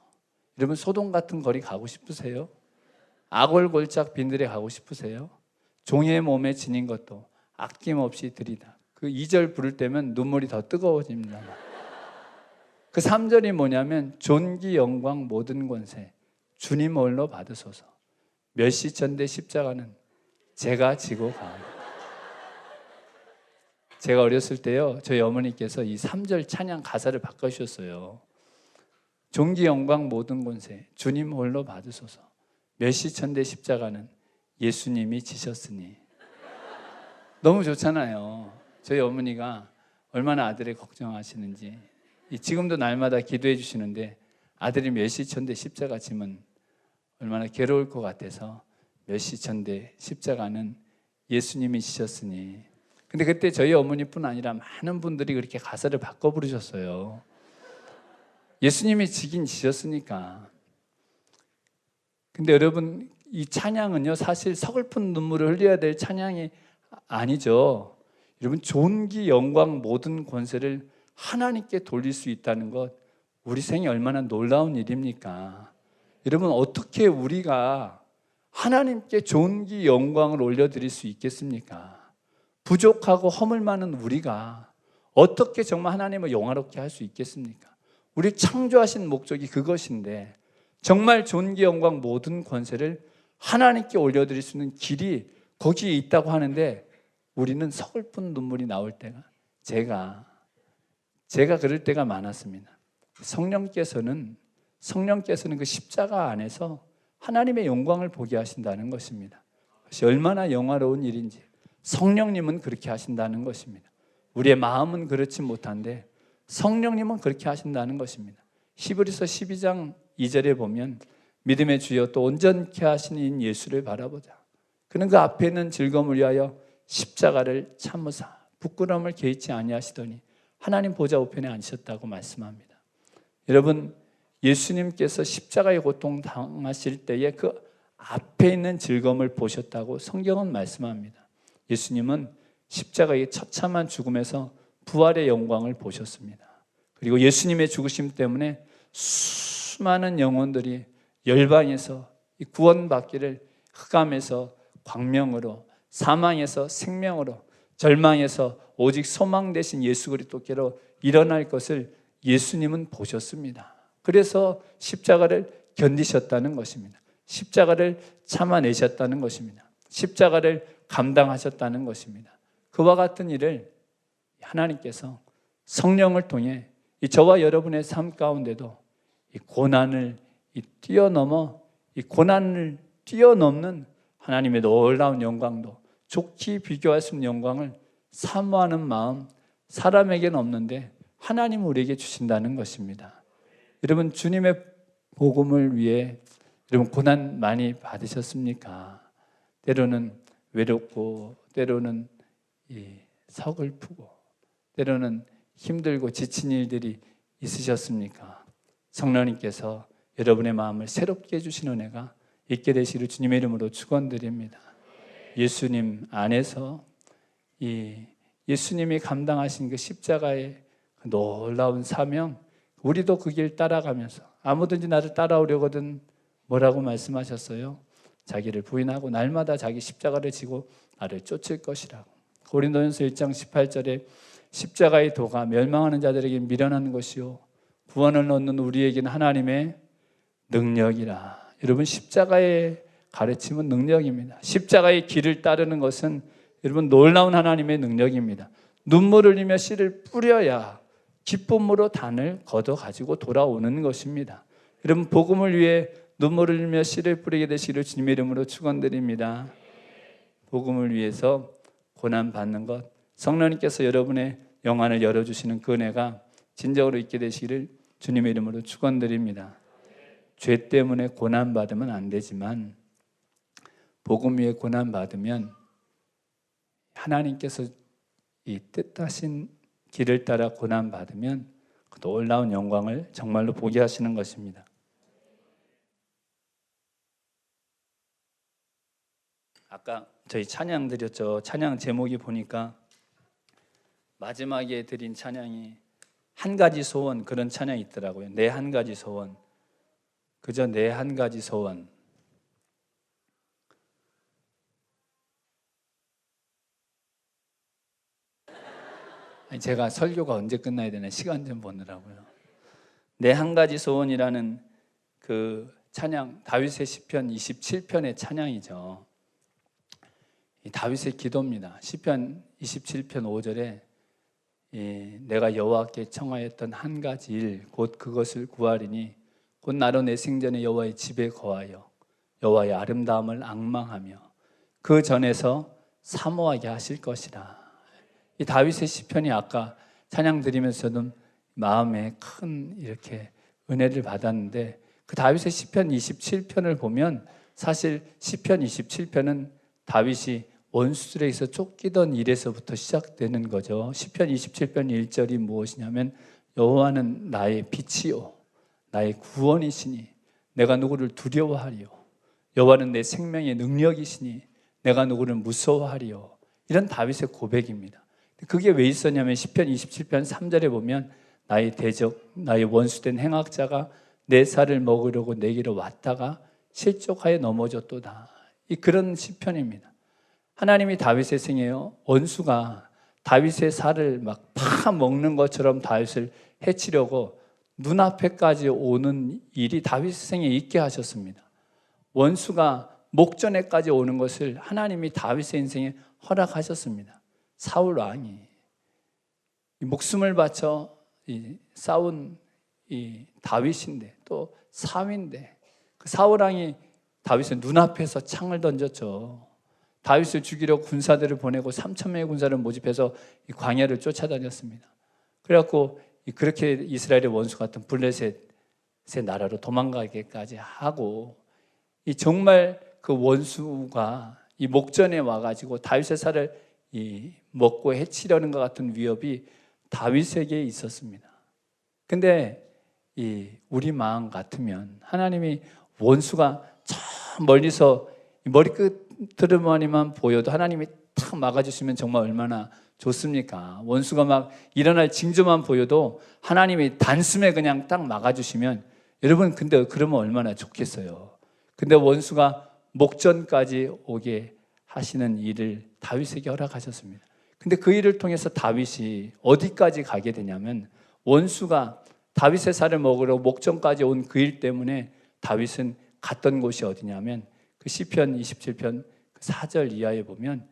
여러분, 소돔 같은 거리 가고 싶으세요? 아골골짝 빈들에 가고 싶으세요? 종의 몸에 지닌 것도 아낌없이 드리다. 그 2절 부를 때면 눈물이 더 뜨거워집니다. 그 3절이 뭐냐면 존귀 영광 모든 권세 주님 홀로 받으소서. 멸시천대 십자가는 제가 지고 가옵니다. 제가 어렸을 때요, 저희 어머니께서 이 3절 찬양 가사를 바꿔주셨어요. 존귀 영광 모든 권세 주님 홀로 받으소서. 멸시천대 십자가는 예수님이 지셨으니. 너무 좋잖아요. 저희 어머니가 얼마나 아들을 걱정하시는지. 지금도 날마다 기도해 주시는데 아들이 멸시천대 십자가 지면 얼마나 괴로울 것 같아서 멸시천대 십자가는 예수님이 지셨으니. 근데 그때 저희 어머니뿐 아니라 많은 분들이 그렇게 가사를 바꿔 부르셨어요. 예수님이 지긴 지셨으니까. 근데 여러분, 이 찬양은요, 사실 서글픈 눈물을 흘려야 될 찬양이 아니죠. 여러분, 존귀 영광 모든 권세를 하나님께 돌릴 수 있다는 것, 우리 생에 얼마나 놀라운 일입니까? 여러분, 어떻게 우리가 하나님께 존귀 영광을 올려드릴 수 있겠습니까? 부족하고 허물 많은 우리가 어떻게 정말 하나님을 영화롭게 할 수 있겠습니까? 우리 창조하신 목적이 그것인데 정말 존귀 영광 모든 권세를 하나님께 올려드릴 수 있는 길이 거기에 있다고 하는데 우리는 서글픈 눈물이 나올 때가 제가 그럴 때가 많았습니다. 성령께서는 그 십자가 안에서 하나님의 영광을 보게 하신다는 것입니다. 그것이 얼마나 영화로운 일인지 성령님은 그렇게 하신다는 것입니다. 우리의 마음은 그렇지 못한데 성령님은 그렇게 하신다는 것입니다. 히브리서 12장 2절에 보면 믿음의 주여 또 온전케 하시는 예수를 바라보자. 그는 그 앞에 있는 즐거움을 위하여 십자가를 참으사 부끄러움을 개의치 아니하시더니 하나님 보좌 우편에 앉으셨다고 말씀합니다. 여러분, 예수님께서 십자가의 고통 당하실 때에 그 앞에 있는 즐거움을 보셨다고 성경은 말씀합니다. 예수님은 십자가의 처참한 죽음에서 부활의 영광을 보셨습니다. 그리고 예수님의 죽으심 때문에 수많은 영혼들이 열방에서 구원받기를 흑암에서 광명으로, 사망에서 생명으로, 절망에서 오직 소망 되신 예수 그리스도께로 일어날 것을 예수님은 보셨습니다. 그래서 십자가를 견디셨다는 것입니다. 십자가를 참아내셨다는 것입니다. 십자가를 감당하셨다는 것입니다. 그와 같은 일을 하나님께서 성령을 통해 저와 여러분의 삶 가운데도 이 고난을 뛰어넘는 하나님의 놀라운 영광도, 좋게 비교할 수 없는 영광을 사모하는 마음, 사람에게는 없는데 하나님은 우리에게 주신다는 것입니다. 여러분, 주님의 복음을 위해 여러분 고난 많이 받으셨습니까? 때로는 외롭고, 때로는 서글프고, 때로는 힘들고 지친 일들이 있으셨습니까? 성령님께서 여러분의 마음을 새롭게 해주신 은혜가 있게 되시기를 주님의 이름으로 축원드립니다. 예수님 안에서 예수님이 감당하신 그 십자가의 그 놀라운 사명, 우리도 그 길 따라가면서 아무든지 나를 따라오려거든 뭐라고 말씀하셨어요? 자기를 부인하고 날마다 자기 십자가를 지고 나를 쫓을 것이라고. 고린도전서 1장 18절에 십자가의 도가 멸망하는 자들에게 미련한 것이요 구원을 얻는 우리에게는 하나님의 능력이라. 여러분, 십자가의 가르침은 능력입니다. 십자가의 길을 따르는 것은 여러분 놀라운 하나님의 능력입니다. 눈물을 흘리며 씨를 뿌려야 기쁨으로 단을 걷어 가지고 돌아오는 것입니다. 여러분, 복음을 위해 눈물을 흘리며 씨를 뿌리게 되시기를 주님의 이름으로 축원드립니다. 복음을 위해서 고난 받는 것, 성령님께서 여러분의 영안을 열어주시는 그 은혜가 진정으로 있게 되시기를 주님의 이름으로 축원드립니다. 죄 때문에 고난 받으면 안 되지만 복음 위에 고난 받으면 하나님께서 이 뜻하신 길을 따라 고난 받으면 그 놀라운 영광을 정말로 보게 하시는 것입니다. 아까 저희 찬양 드렸죠. 찬양 제목이 보니까 마지막에 드린 찬양이 한 가지 소원, 그런 찬양이 있더라고요. 내 한 가지 소원. 그저 내 한 가지 소원. 아니, 제가 설교가 언제 끝나야 되나 시간 좀 보느라고요. 내 한 가지 소원이라는 그 찬양, 다윗의 시편 27편의 찬양이죠. 이 다윗의 기도입니다. 시편 27편 5절에 내가 여호와께 청하였던 한 가지 일, 곧 그것을 구하리니 곧 나로 내 생전에 여호와의 집에 거하여 여호와의 아름다움을 앙망하며 그 전에서 사모하게 하실 것이라. 이 다윗의 시편이 아까 찬양 드리면서도 마음에 큰 이렇게 은혜를 받았는데, 그 다윗의 시편 27편을 보면 사실 시편 27편은 다윗이 원수들에게서 쫓기던 일에서부터 시작되는 거죠. 시편 27편 1절이 무엇이냐면 여호와는 나의 빛이요 나의 구원이시니 내가 누구를 두려워하리요. 여호와는 내 생명의 능력이시니 내가 누구를 무서워하리요. 이런 다윗의 고백입니다. 그게 왜 있었냐면 시편 27편 3절에 보면 나의 대적, 나의 원수된 행악자가 내 살을 먹으려고 내게로 왔다가 실족하여 넘어졌도다. 이 그런 시편입니다. 하나님이 다윗의 생에요, 원수가 다윗의 살을 막 파먹는 것처럼 다윗을 해치려고 눈앞에까지 오는 일이 다윗의 생에 있게 하셨습니다. 원수가 목전에까지 오는 것을 하나님이 다윗의 인생에 허락하셨습니다. 사울 왕이 목숨을 바쳐 싸운 이 다윗인데, 또 사위인데, 그 사울 왕이 다윗의 눈앞에서 창을 던졌죠. 다윗을 죽이려 군사들을 보내고 3,000명의 군사를 모집해서 이 광야를 쫓아다녔습니다. 그래갖고 그렇게 이스라엘의 원수 같은 블레셋의 나라로 도망가게까지 하고, 이 정말 그 원수가 이 목전에 와가지고 다윗의 살을 먹고 해치려는 것 같은 위협이 다윗에게 있었습니다. 근데 우리 마음 같으면 하나님이 원수가 저 멀리서 머리끝으로만 보여도 하나님이 탁 막아주시면 정말 얼마나 좋습니까? 원수가 막 일어날 징조만 보여도 하나님이 단숨에 그냥 딱 막아주시면, 여러분 근데 그러면 얼마나 좋겠어요. 근데 원수가 목전까지 오게 하시는 일을 다윗에게 허락하셨습니다. 근데 그 일을 통해서 다윗이 어디까지 가게 되냐면, 원수가 다윗의 살을 먹으러 목전까지 온 그 일 때문에 다윗은 갔던 곳이 어디냐면 그 시편 27편 4절 이하에 보면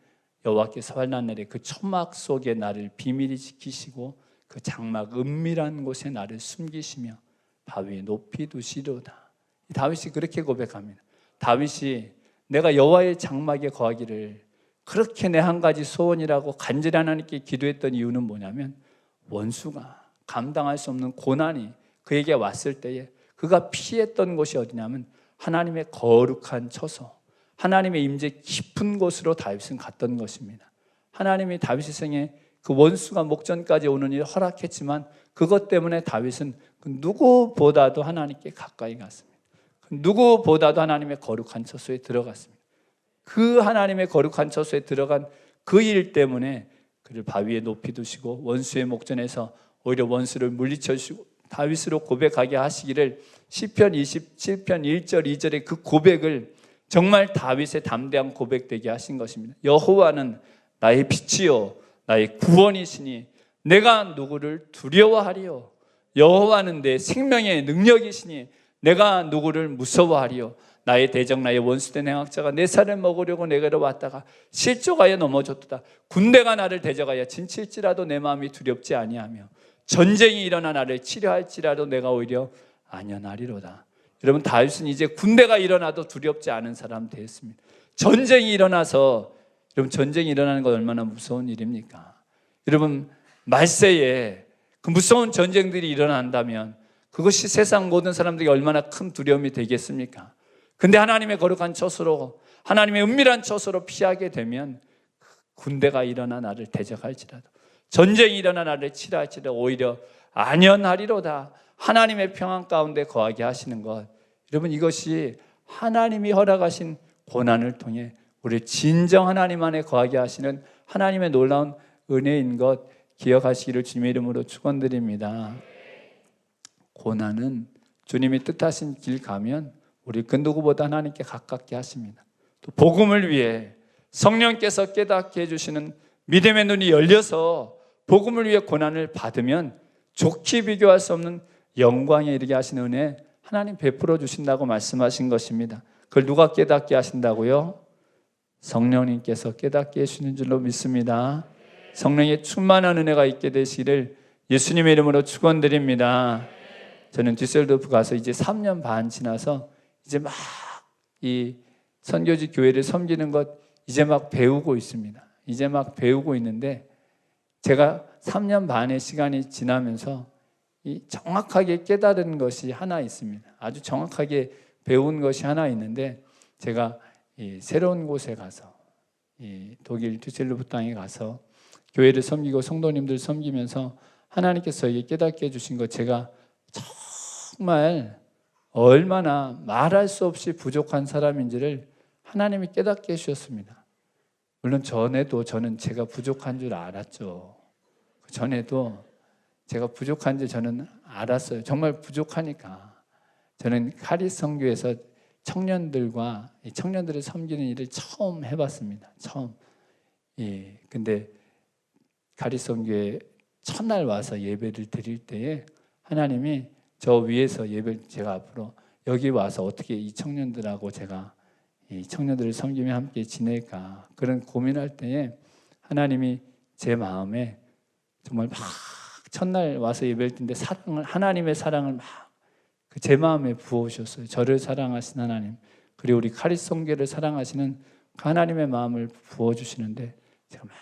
여호와께서 환난 날에 그 초막 속에 나를 비밀히 지키시고 그 장막 은밀한 곳에 나를 숨기시며 바위에 높이 두시리로다. 다윗이 그렇게 고백합니다. 다윗이 내가 여호와의 장막에 거하기를 그렇게 내 한 가지 소원이라고 간절히 하나님께 기도했던 이유는 뭐냐면, 원수가 감당할 수 없는 고난이 그에게 왔을 때에 그가 피했던 곳이 어디냐면 하나님의 거룩한 처소, 하나님의 임재 깊은 곳으로 다윗은 갔던 것입니다. 하나님이 다윗의 생에 그 원수가 목전까지 오는 일을 허락했지만 그것 때문에 다윗은 그 누구보다도 하나님께 가까이 갔습니다. 그 누구보다도 하나님의 거룩한 처소에 들어갔습니다. 그 하나님의 거룩한 처소에 들어간 그 일 때문에 그를 바위에 높이 두시고 원수의 목전에서 오히려 원수를 물리쳐 주시고 다윗으로 고백하게 하시기를, 시편 27편 1절 2절의 그 고백을 정말 다윗의 담대한 고백되게 하신 것입니다. 여호와는 나의 빛이요 나의 구원이시니 내가 누구를 두려워하리요. 여호와는 내 생명의 능력이시니 내가 누구를 무서워하리요. 나의 대적 나의 원수된 행악자가 내 살을 먹으려고 내게로 왔다가 실족하여 넘어졌도다. 군대가 나를 대적하여 진칠지라도 내 마음이 두렵지 아니하며 전쟁이 일어나 나를 치려할지라도 내가 오히려 안연하리로다. 여러분, 다윗은 이제 군대가 일어나도 두렵지 않은 사람 되었습니다. 전쟁이 일어나서, 여러분 전쟁이 일어나는 건 얼마나 무서운 일입니까? 여러분, 말세에 그 무서운 전쟁들이 일어난다면 그것이 세상 모든 사람들에게 얼마나 큰 두려움이 되겠습니까? 근데 하나님의 거룩한 처소로, 하나님의 은밀한 처소로 피하게 되면 군대가 일어나 나를 대적할지라도, 전쟁이 일어나 나를 치려할지라도 오히려 안연하리로다. 하나님의 평안 가운데 거하게 하시는 것, 여러분 이것이 하나님이 허락하신 고난을 통해 우리 진정 하나님 안에 거하게 하시는 하나님의 놀라운 은혜인 것 기억하시기를 주님의 이름으로 축원드립니다. 고난은 주님이 뜻하신 길 가면 우리 그 누구보다 하나님께 가깝게 하십니다. 또 복음을 위해 성령께서 깨닫게 해주시는 믿음의 눈이 열려서 복음을 위해 고난을 받으면 좋게 비교할 수 없는 영광에 이르게 하시는 은혜 하나님 베풀어 주신다고 말씀하신 것입니다. 그걸 누가 깨닫게 하신다고요? 성령님께서 깨닫게 해주시는 줄로 믿습니다. 성령의 충만한 은혜가 있게 되시기를 예수님의 이름으로 축원드립니다. 저는 뒤셀도프 가서 이제 3년 반 지나서 이제 막 이 선교지 교회를 섬기는 것 이제 막 배우고 있습니다. 이제 막 배우고 있는데 제가 3년 반의 시간이 지나면서 이 정확하게 깨달은 것이 하나 있습니다. 아주 정확하게 배운 것이 하나 있는데 제가 이 새로운 곳에 가서 이 독일 düsseldorf 땅에 가서 교회를 섬기고 성도님들 섬기면서 하나님께서 저에게 깨닫게 해주신 것 제가 정말 얼마나 말할 수 없이 부족한 사람인지를 하나님이 깨닫게 해주셨습니다. 물론 전에도 저는 제가 부족한 줄 알았죠. 전에도 제가 부족한지 저는 알았어요. 정말 부족하니까. 저는 카리스 선교에서 청년들과 청년들을 섬기는 일을 처음 해봤습니다. 처음. 예. 근데 카리스 선교에 첫날 와서 예배를 드릴 때에 하나님이 저 위에서 예배를 제가 앞으로 여기 와서 어떻게 이 청년들하고 제가 이 청년들을 섬기며 함께 지낼까 그런 고민할 때에 하나님이 제 마음에 정말 막 첫날 와서 예배를 드는데 사랑을 하나님의 사랑을 막 제 마음에 부어주셨어요. 저를 사랑하신 하나님 그리고 우리 카리스 선교를 사랑하시는 그 하나님의 마음을 부어주시는데 제가 막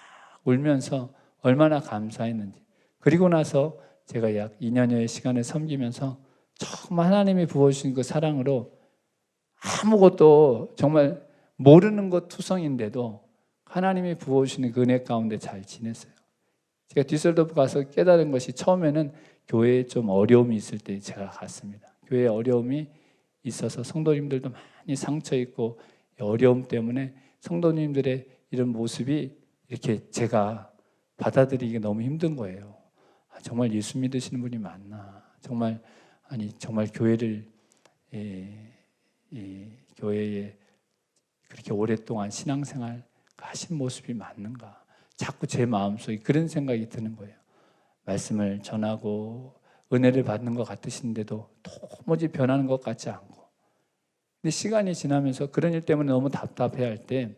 울면서 얼마나 감사했는지 그리고 나서 제가 약 2년여의 시간을 섬기면서 정말 하나님이 부어주신 그 사랑으로 아무것도 정말 모르는 것 투성인데도 하나님이 부어주시는 그 은혜 가운데 잘 지냈어요. 제가 뒤셀도프 가서 깨달은 것이 처음에는 교회에 좀 어려움이 있을 때 제가 갔습니다. 교회에 어려움이 있어서 성도님들도 많이 상처 있고 어려움 때문에 성도님들의 이런 모습이 이렇게 제가 받아들이기 너무 힘든 거예요. 정말 예수 믿으시는 분이 맞나? 정말 교회를 교회에 그렇게 오랫동안 신앙생활 하신 모습이 맞는가? 자꾸 제 마음속에 그런 생각이 드는 거예요. 말씀을 전하고 은혜를 받는 것 같으신데도 도무지 변하는 것 같지 않고. 근데 시간이 지나면서 그런 일 때문에 너무 답답해할 때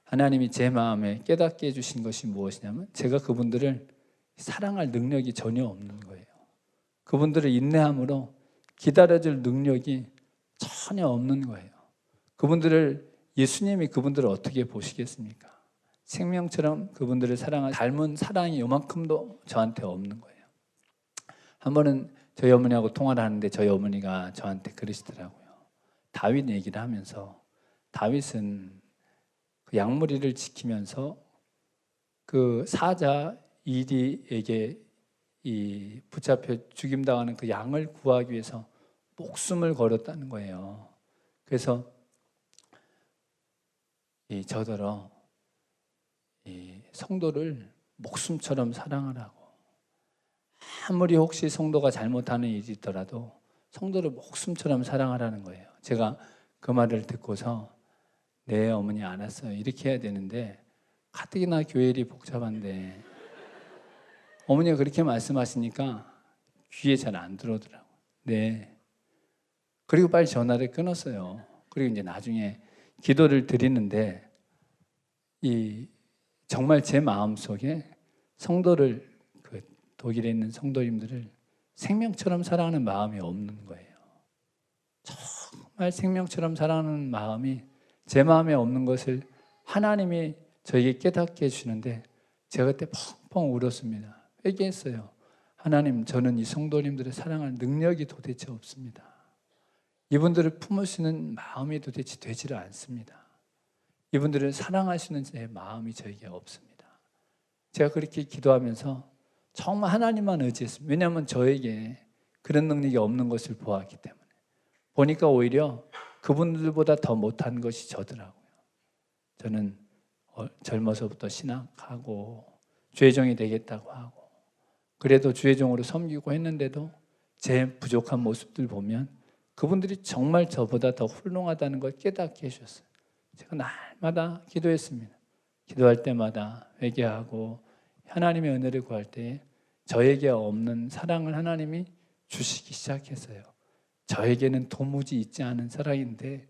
하나님이 제 마음에 깨닫게 해주신 것이 무엇이냐면 제가 그분들을 사랑할 능력이 전혀 없는 거예요. 그분들을 인내함으로 기다려줄 능력이 전혀 없는 거예요. 예수님이 그분들을 어떻게 보시겠습니까? 생명처럼 그분들을 닮은 사랑이 요만큼도 저한테 없는 거예요. 한 번은 저희 어머니하고 통화를 하는데 저희 어머니가 저한테 그러시더라고요. 다윗 얘기를 하면서 다윗은 그 양무리를 지키면서 그 사자 이리에게 붙잡혀 죽임당하는 그 양을 구하기 위해서 목숨을 걸었다는 거예요. 그래서 저더러 성도를 목숨처럼 사랑하라고. 아무리 혹시 성도가 잘못하는 일이 있더라도 성도를 목숨처럼 사랑하라는 거예요. 제가 그 말을 듣고서 네 어머니 알았어요. 이렇게 해야 되는데 가뜩이나 교회 일이 복잡한데 어머니가 그렇게 말씀하시니까 귀에 잘 안 들어오더라고요. 네. 그리고 빨리 전화를 끊었어요. 그리고 이제 나중에 기도를 드리는데 정말 제 마음속에 성도를 독일에 있는 성도님들을 생명처럼 사랑하는 마음이 없는 거예요. 정말 생명처럼 사랑하는 마음이 제 마음에 없는 것을 하나님이 저에게 깨닫게 해주시는데 제가 그때 펑펑 울었습니다. 회개했어요. 하나님, 저는 이 성도님들을 사랑할 능력이 도대체 없습니다. 이분들을 품을 수 있는 마음이 도대체 되지를 않습니다. 이분들을 사랑하시는 제 마음이 저에게 없습니다. 제가 그렇게 기도하면서 정말 하나님만 의지했습니다. 왜냐하면 저에게 그런 능력이 없는 것을 보았기 때문에. 보니까 오히려 그분들보다 더 못한 것이 저더라고요. 저는 젊어서부터 신학하고 주의종이 되겠다고 하고 그래도 주의종으로 섬기고 했는데도 제 부족한 모습들 보면 그분들이 정말 저보다 더 훌륭하다는 걸 깨닫게 해주셨어요. 제가 날마다 기도했습니다. 기도할 때마다 회개하고 하나님의 은혜를 구할 때 저에게 없는 사랑을 하나님이 주시기 시작했어요. 저에게는 도무지 있지 않은 사랑인데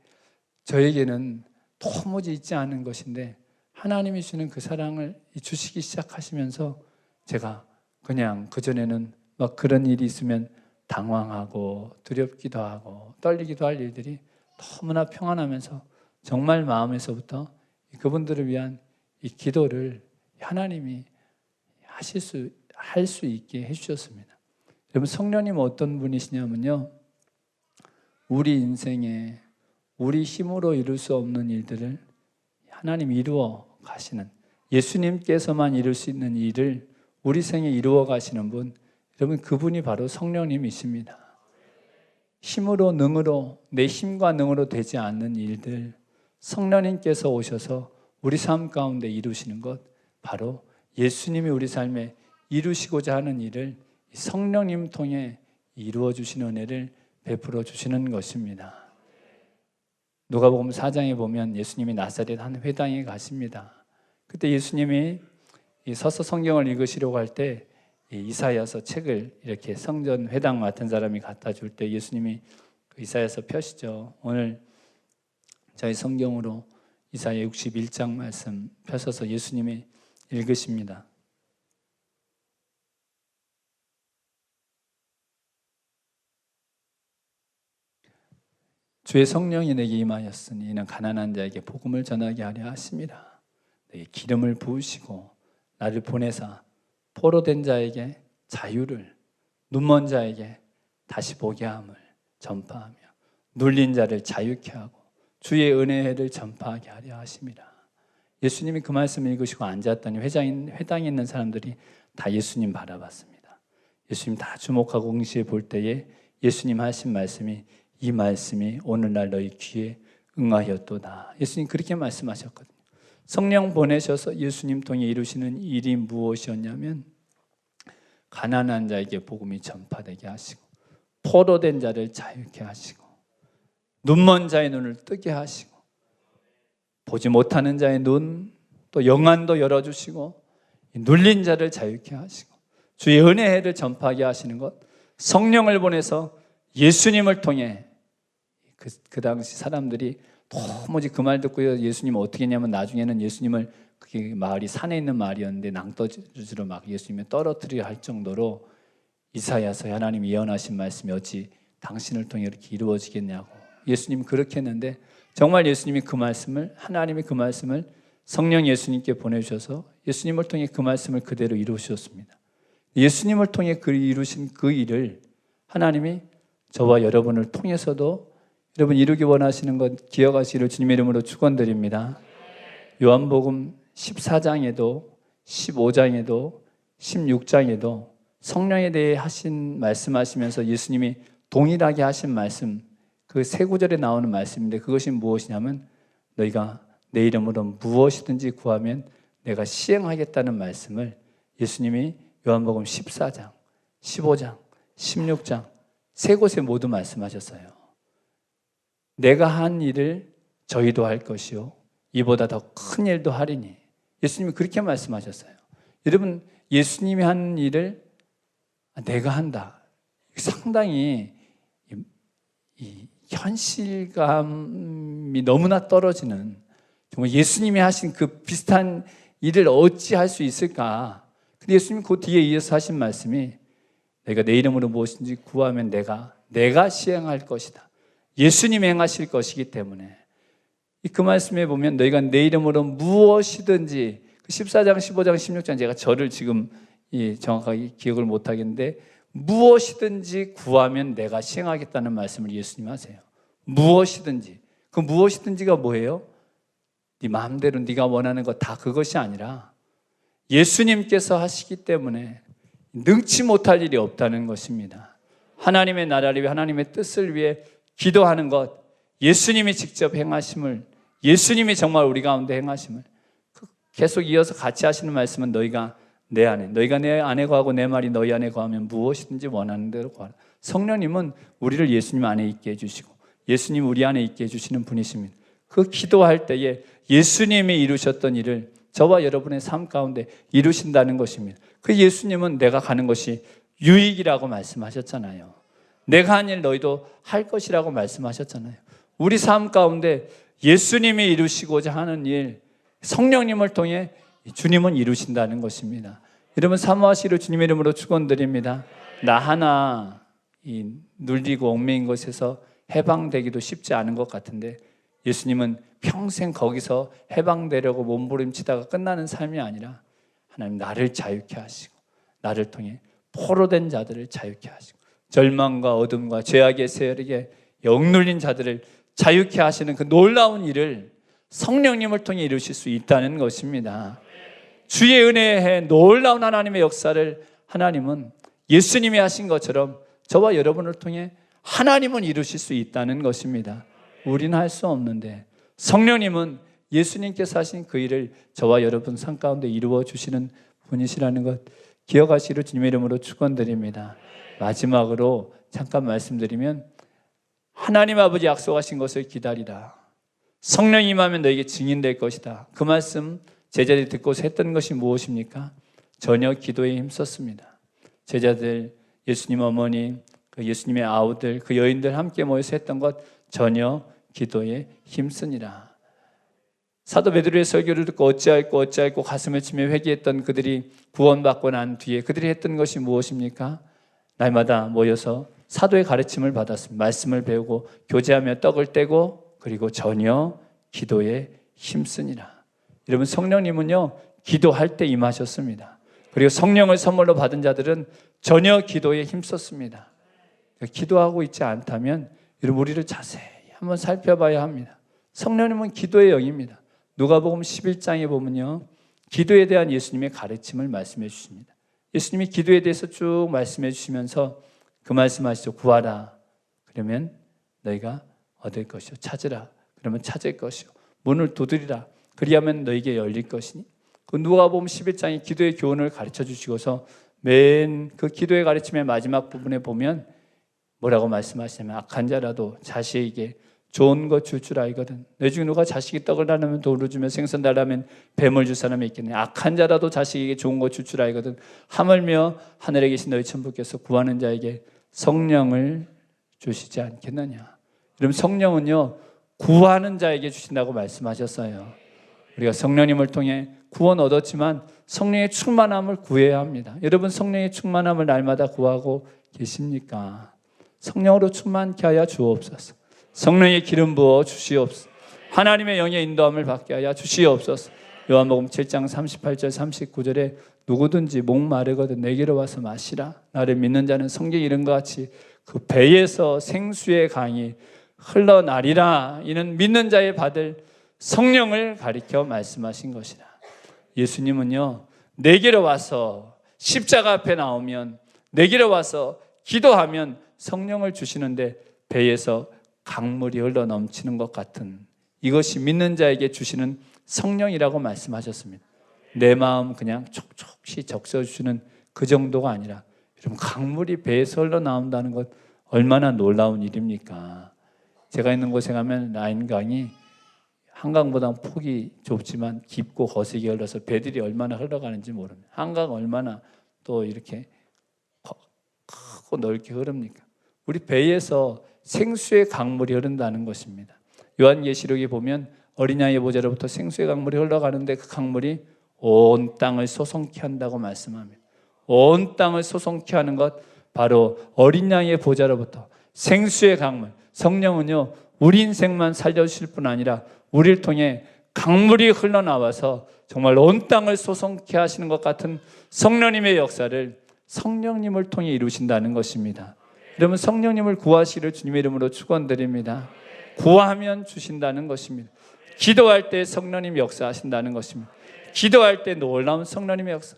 저에게는 도무지 있지 않은 것인데 하나님이 주는 그 사랑을 주시기 시작하시면서 제가 그냥 그전에는 막 그런 일이 있으면 당황하고 두렵기도 하고 떨리기도 할 일들이 너무나 평안하면서 정말 마음에서부터 그분들을 위한 이 기도를 하나님이 할 수 있게 해주셨습니다. 여러분 성령님은 어떤 분이시냐면요, 우리 인생에 우리 힘으로 이룰 수 없는 일들을 하나님이 이루어 가시는, 예수님께서만 이룰 수 있는 일을 우리 생에 이루어 가시는 분, 여러분 그분이 바로 성령님이십니다. 힘으로 능으로, 내 힘과 능으로 되지 않는 일들 성령님께서 오셔서 우리 삶 가운데 이루시는 것, 바로 예수님이 우리 삶에 이루시고자 하는 일을 성령님 통해 이루어 주시는 은혜를 베풀어 주시는 것입니다. 누가복음 4장에 보면 예수님이 나사렛 한 회당에 가십니다. 그때 예수님이 서서 성경을 읽으시려고 할 때 이사야서 책을 이렇게 성전 회당 맡은 사람이 갖다 줄 때 예수님이 그 이사야서 펴시죠. 오늘 저희 성경으로 이사야 61장 말씀 펴서서 예수님이 읽으십니다. 주의 성령이 내게 임하였으니 이는 가난한 자에게 복음을 전하게 하려 하심이라. 내게 기름을 부으시고 나를 보내사 포로된 자에게 자유를, 눈먼 자에게 다시 보게 함을 전파하며 눌린 자를 자유케 하고 주의 은혜를 전파하게 하려 하심이라. 예수님이 그 말씀을 읽으시고 앉았더니 회당에 있는 사람들이 다 예수님 바라봤습니다. 예수님 다 주목하고 응시해 볼 때에 예수님 하신 말씀이, 이 말씀이 오늘날 너희 귀에 응하였도다. 예수님 그렇게 말씀하셨거든요. 성령 보내셔서 예수님 통해 이루시는 일이 무엇이었냐면 가난한 자에게 복음이 전파되게 하시고 포로된 자를 자유케 하시고 눈먼 자의 눈을 뜨게 하시고 보지 못하는 자의 눈, 또 영안도 열어주시고 눌린 자를 자유케 하시고 주의 은혜를 전파하게 하시는 것, 성령을 보내서 예수님을 통해 그 당시 사람들이 도무지 그 말 듣고 예수님은 어떻게 했냐면 나중에는 예수님을, 그게 마을이 산에 있는 마을이었는데 낭떠러지로 막 예수님을 떨어뜨리려 할 정도로 이사야서에 하나님이 예언하신 말씀이 어찌 당신을 통해 이렇게 이루어지겠냐고 예수님이 그렇게 했는데 정말 예수님이 그 말씀을, 하나님이 그 말씀을 성령 예수님께 보내주셔서 예수님을 통해 그 말씀을 그대로 이루셨습니다. 예수님을 통해 이루신 그 일을 하나님이 저와 여러분을 통해서도 여러분 이루기 원하시는 것 기억하시기를 주님의 이름으로 축원드립니다. 요한복음 14장에도 15장에도 16장에도 성령에 대해 말씀하시면서 예수님이 동일하게 하신 말씀, 그 세 구절에 나오는 말씀인데 그것이 무엇이냐면 너희가 내 이름으로 무엇이든지 구하면 내가 시행하겠다는 말씀을 예수님이 요한복음 14장, 15장, 16장 세 곳에 모두 말씀하셨어요. 내가 한 일을 저희도 할 것이요 이보다 더 큰 일도 하리니, 예수님이 그렇게 말씀하셨어요. 여러분 예수님이 한 일을 내가 한다, 상당히 이 현실감이 너무나 떨어지는, 정말 예수님이 하신 그 비슷한 일을 어찌 할 수 있을까? 근데 예수님이 그 뒤에 이어서 하신 말씀이 내가 내 이름으로 무엇인지 구하면 내가 시행할 것이다. 예수님이 행하실 것이기 때문에 그 말씀에 보면 너희가 내 이름으로 무엇이든지, 14장, 15장, 16장 제가 저를 지금 정확하게 기억을 못하겠는데 무엇이든지 구하면 내가 시행하겠다는 말씀을 예수님 하세요. 무엇이든지. 그 무엇이든지가 뭐예요? 네 마음대로 네가 원하는 거 다 그것이 아니라 예수님께서 하시기 때문에 능치 못할 일이 없다는 것입니다. 하나님의 나라를 위해, 하나님의 뜻을 위해 기도하는 것, 예수님이 직접 행하심을 예수님이 정말 우리 가운데 행하심을 계속 이어서 같이 하시는 말씀은 너희가 내 안에 거하고 내 말이 너희 안에 거하면 무엇이든지 원하는 대로 구하라. 성령님은 우리를 예수님 안에 있게 해주시고 예수님 우리 안에 있게 해주시는 분이십니다. 그 기도할 때에 예수님이 이루셨던 일을 저와 여러분의 삶 가운데 이루신다는 것입니다. 그 예수님은 내가 가는 것이 유익이라고 말씀하셨잖아요. 내가 한 일 너희도 할 것이라고 말씀하셨잖아요. 우리 삶 가운데 예수님이 이루시고자 하는 일, 성령님을 통해 주님은 이루신다는 것입니다. 여러분 사모하시기를 주님의 이름으로 축원드립니다. 나 하나 이 눌리고 얽매인 것에서 해방되기도 쉽지 않은 것 같은데 예수님은 평생 거기서 해방되려고 몸부림치다가 끝나는 삶이 아니라 하나님 나를 자유케 하시고 나를 통해 포로된 자들을 자유케 하시고 절망과 어둠과 죄악의 세력에 억눌린 자들을 자유케 하시는 그 놀라운 일을 성령님을 통해 이루실 수 있다는 것입니다. 주의 은혜에 놀라운 하나님의 역사를 하나님은 예수님이 하신 것처럼 저와 여러분을 통해 하나님은 이루실 수 있다는 것입니다. 우리는 할 수 없는데 성령님은 예수님께서 하신 그 일을 저와 여러분 삶 가운데 이루어 주시는 분이시라는 것 기억하시기를 주님의 이름으로 축원드립니다. 마지막으로 잠깐 말씀드리면 하나님 아버지 약속하신 것을 기다리라. 성령이 임하면 너에게 증인될 것이다. 그 말씀 제자들이 듣고서 했던 것이 무엇입니까? 전혀 기도에 힘썼습니다. 제자들, 예수님 어머니, 그 예수님의 아우들, 그 여인들 함께 모여서 했던 것 전혀 기도에 힘쓰니라. 사도 베드로의 설교를 듣고 어찌할꼬 가슴을 치며 회개했던 그들이 구원받고 난 뒤에 그들이 했던 것이 무엇입니까? 날마다 모여서 사도의 가르침을 받았습니다. 말씀을 배우고 교제하며 떡을 떼고 그리고 전혀 기도에 힘쓰니라. 여러분 성령님은요 기도할 때 임하셨습니다. 그리고 성령을 선물로 받은 자들은 전혀 기도에 힘썼습니다. 기도하고 있지 않다면 여러분 우리를 자세히 한번 살펴봐야 합니다. 성령님은 기도의 영입니다. 누가복음 11장에 보면요 기도에 대한 예수님의 가르침을 말씀해 주십니다. 예수님이 기도에 대해서 쭉 말씀해 주시면서 그 말씀하시죠. 구하라 그러면 너희가 얻을 것이요 찾으라 그러면 찾을 것이요 문을 두드리라 그리하면 너희에게 열릴 것이니. 그 누가복음 11장의 기도의 교훈을 가르쳐 주시고서 맨 그 기도의 가르침의 마지막 부분에 보면 뭐라고 말씀하시냐면 악한 자라도 자식에게 좋은 것 줄 줄 알거든. 내 중에 누가 자식이 떡을 달라면 돌을 주며 생선 달라면 뱀을 줄 사람이 있겠네. 악한 자라도 자식에게 좋은 것 줄 줄 알거든. 하물며 하늘에 계신 너희 천부께서 구하는 자에게 성령을 주시지 않겠느냐. 여러분 성령은요 구하는 자에게 주신다고 말씀하셨어요. 우리가 성령님을 통해 구원 얻었지만 성령의 충만함을 구해야 합니다. 여러분 성령의 충만함을 날마다 구하고 계십니까? 성령으로 충만케 하여 주옵소서. 성령의 기름 부어 주시옵소서. 하나님의 영의 인도함을 받게 하여 주시옵소서. 요한복음 7장 38절 39절에 누구든지 목마르거든 내게로 와서 마시라. 나를 믿는 자는 성경 이름과 같이 그 배에서 생수의 강이 흘러나리라. 이는 믿는 자의 받을 성령을 가리켜 말씀하신 것이라. 예수님은요 내게로 와서 십자가 앞에 나오면 내게로 와서 기도하면 성령을 주시는데 배에서 강물이 흘러 넘치는 것 같은 이것이 믿는 자에게 주시는 성령이라고 말씀하셨습니다. 내 마음 그냥 촉촉히 적셔주시는 그 정도가 아니라 여러분 강물이 배에서 흘러 나온다는 것 얼마나 놀라운 일입니까? 제가 있는 곳에 가면 라인강이 한강보다 폭이 좁지만 깊고 거세게 흘러서 배들이 얼마나 흘러가는지 모릅니다. 한강 얼마나 또 이렇게 크고 넓게 흐릅니까? 우리 배에서 생수의 강물이 흐른다는 것입니다. 요한계시록에 보면 어린 양의 보좌로부터 생수의 강물이 흘러가는데 그 강물이 온 땅을 소송케 한다고 말씀합니다. 온 땅을 소송케 하는 것 바로 어린 양의 보좌로부터 생수의 강물. 성령은요 우리 인생만 살려주실 뿐 아니라 우리를 통해 강물이 흘러나와서 정말 온 땅을 소송케 하시는 것 같은 성령님의 역사를 성령님을 통해 이루신다는 것입니다. 여러분 성령님을 구하시기를 주님의 이름으로 축원드립니다. 구하면 주신다는 것입니다. 기도할 때 성령님 역사하신다는 것입니다. 기도할 때 놀라운 성령님의 역사,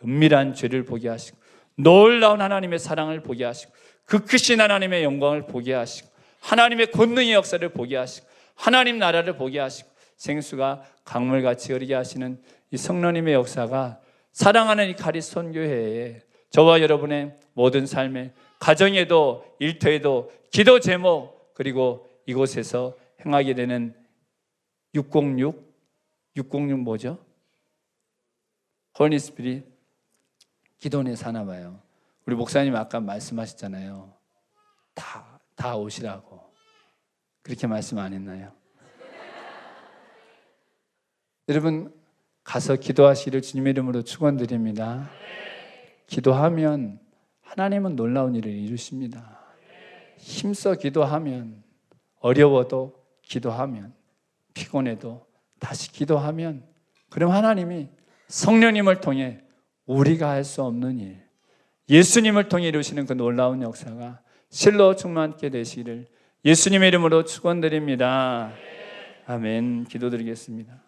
은밀한 죄를 보게 하시고 놀라운 하나님의 사랑을 보게 하시고 그 크신 하나님의 영광을 보게 하시고 하나님의 권능의 역사를 보게 하시고 하나님 나라를 보게 하시고 생수가 강물같이 흐르게 하시는 이 성령님의 역사가 사랑하는 이 카리스 선교회에 저와 여러분의 모든 삶에 가정에도 일터에도 기도 제목 그리고 이곳에서 행하게 되는 606 뭐죠? 홀리 스피릿 기도원에 사나 봐요. 우리 목사님 아까 말씀하셨잖아요. 다 오시라고. 그렇게 말씀 안 했나요? 여러분 가서 기도하시기를 주님의 이름으로 축원드립니다. 기도하면 하나님은 놀라운 일을 이루십니다. 힘써 기도하면, 어려워도 기도하면, 피곤해도 다시 기도하면, 그럼 하나님이 성령님을 통해 우리가 할 수 없는 일, 예수님을 통해 이루시는 그 놀라운 역사가 실로 충만케 되시기를 예수님의 이름으로 축원드립니다. 아멘. 기도드리겠습니다.